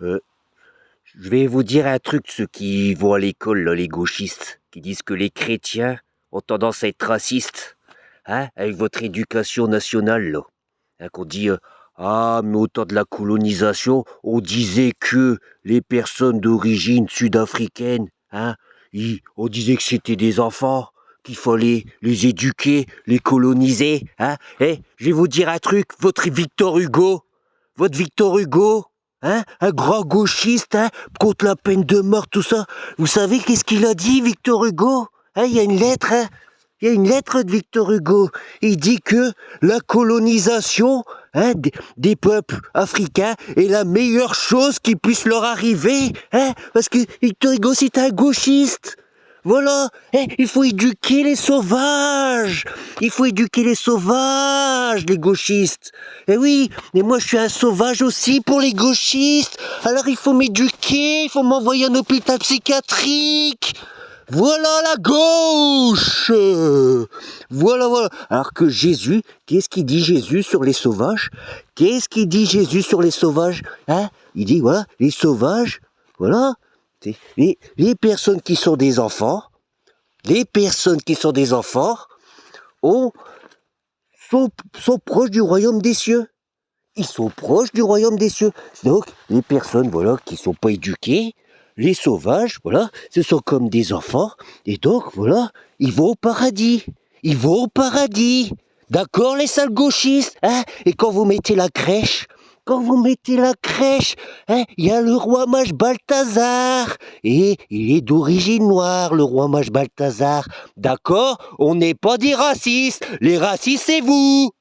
Euh, je vais vous dire un truc, ceux qui vont à l'école, là, les gauchistes, qui disent que les chrétiens ont tendance à être racistes, hein, avec votre éducation nationale, là. Hein, qu'on dit, ah, mais au temps de la colonisation, on disait que les personnes d'origine sud-africaine, hein, on disait que c'était des enfants, qu'il fallait les éduquer, les coloniser, hein. Eh, je vais vous dire un truc, votre Victor Hugo, hein, un grand gauchiste, hein, contre la peine de mort, tout ça. Vous savez qu'est-ce qu'il a dit, Victor Hugo? Hein, il y a une lettre, hein. Il y a une lettre de Victor Hugo. Il dit que la colonisation, hein, des peuples africains est la meilleure chose qui puisse leur arriver, hein, parce que Victor Hugo, c'est un gauchiste. Voilà, il faut éduquer les sauvages. Il faut éduquer les sauvages, les gauchistes. Eh oui, mais moi je suis un sauvage aussi pour les gauchistes. Alors il faut m'éduquer, il faut m'envoyer en hôpital psychiatrique. Voilà la gauche. Voilà, voilà. Alors que Jésus, qu'est-ce qu'il dit Jésus sur les sauvages? Qu'est-ce qu'il dit Jésus sur les sauvages? Hein? Il dit, voilà, les sauvages, voilà, les personnes qui sont des enfants, les personnes qui sont des enfants, ont, sont proches du royaume des cieux. Ils sont proches du royaume des cieux. Donc, les personnes, voilà, qui sont pas éduquées, les sauvages, voilà, ce sont comme des enfants, et donc, voilà, ils vont au paradis. Ils vont au paradis. D'accord, les sales gauchistes, hein? Et quand vous mettez la crèche, hein, il y a le roi mage Balthazar. Et il est d'origine noire, le roi mage Balthazar. D'accord? On n'est pas des racistes. Les racistes, c'est vous.